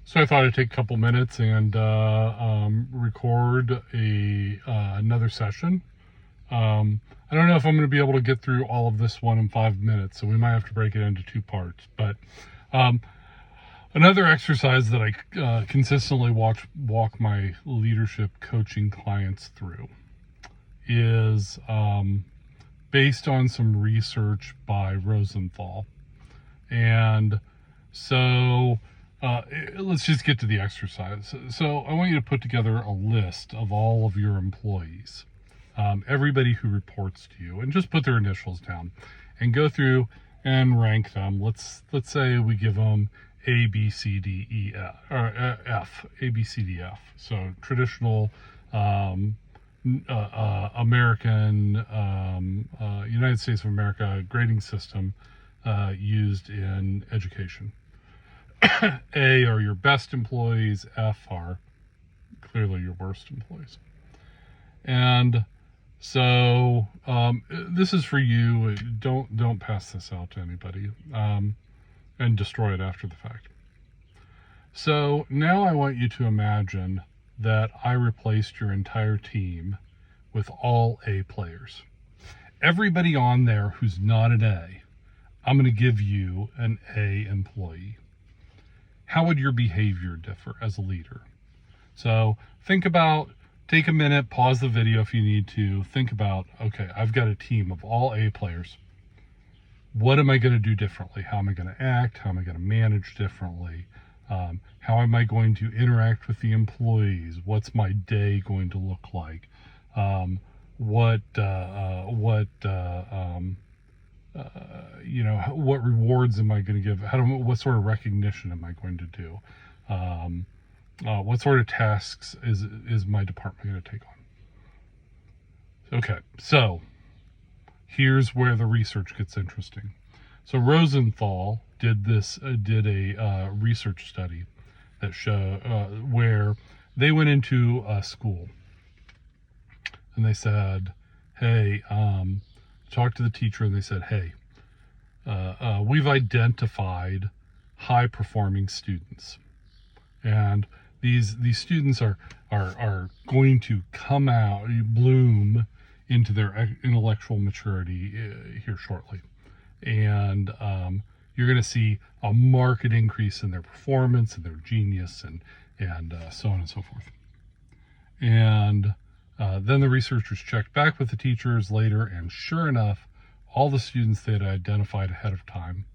So I thought I'd take a couple minutes and record another session. I don't know if I'm going to be able to get through all of this one in 5 minutes, so we might have to break it into two parts. But another exercise that I consistently walk my leadership coaching clients through is based on some research by Rosenthal. And so let's just get to the exercise. So I want you to put together a list of all of your employees, everybody who reports to you, and just put their initials down and go through and rank them. Let's say we give them A, B, C, D, E, F, or F, A, B, C, D, F. So traditional American, United States of America grading system used in education. A are your best employees, F are clearly your worst employees. And so this is for you. Don't pass this out to anybody and destroy it after the fact. So now I want you to imagine that I replaced your entire team with all A players. Everybody on there who's not an A, I'm going to give you an A employee. How would your behavior differ as a leader? So take a minute, pause the video if you need to. Think about, okay, I've got a team of all A players. What am I going to do differently? How am I going to act? How am I going to manage differently? How am I going to interact with the employees? What's my day going to look like? What rewards am I going to give? What sort of recognition am I going to do? What sort of tasks is my department going to take on? Okay, so here's where the research gets interesting. So Rosenthal did a research study that where they went into a school and they said, hey, talked to the teacher and they said, hey, we've identified high performing students, and these students are going to come out, bloom into their intellectual maturity here shortly, and you're going to see a marked increase in their performance and their genius and so on and so forth. And then the researchers checked back with the teachers later, and sure enough, all the students they had identified ahead of time,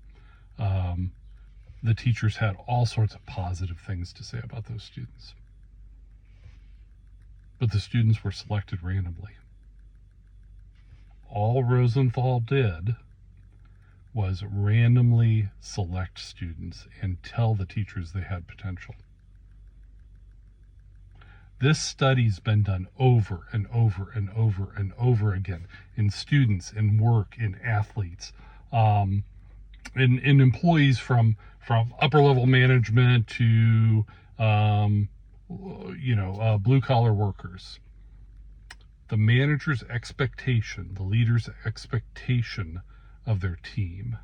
the teachers had all sorts of positive things to say about those students. But the students were selected randomly. All Rosenthal did was randomly select students and tell the teachers they had potential. This study's been done over and over and over and over again in students, in work, in athletes, in employees from upper level management to blue collar workers. The manager's expectation, the leader's expectation of their team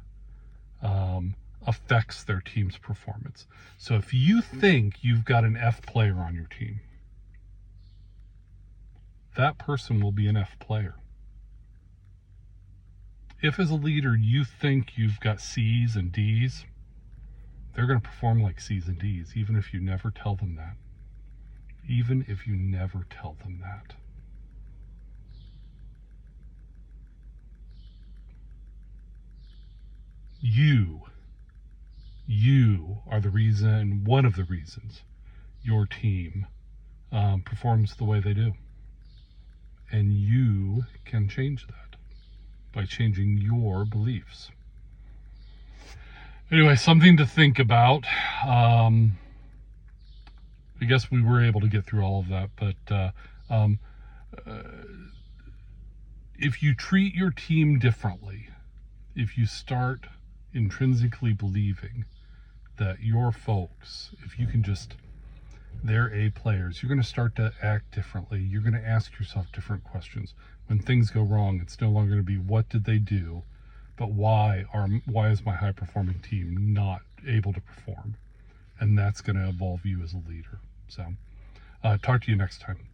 affects their team's performance. So if you think you've got an F player on your team, that person will be an F player. If as a leader you think you've got C's and D's, they're going to perform like C's and D's, even if you never tell them that. Even if you never tell them that. You are the reason, one of the reasons your team performs the way they do. And you can change that by changing your beliefs. Anyway, something to think about. I guess we were able to get through all of that, but if you treat your team differently, if you start intrinsically believing that your folks, if you can just, they're A players, you're going to start to act differently. You're going to ask yourself different questions. When things go wrong, it's no longer going to be what did they do, but why is my high performing team not able to perform? and that's going to evolve you as a leader. So talk to you next time.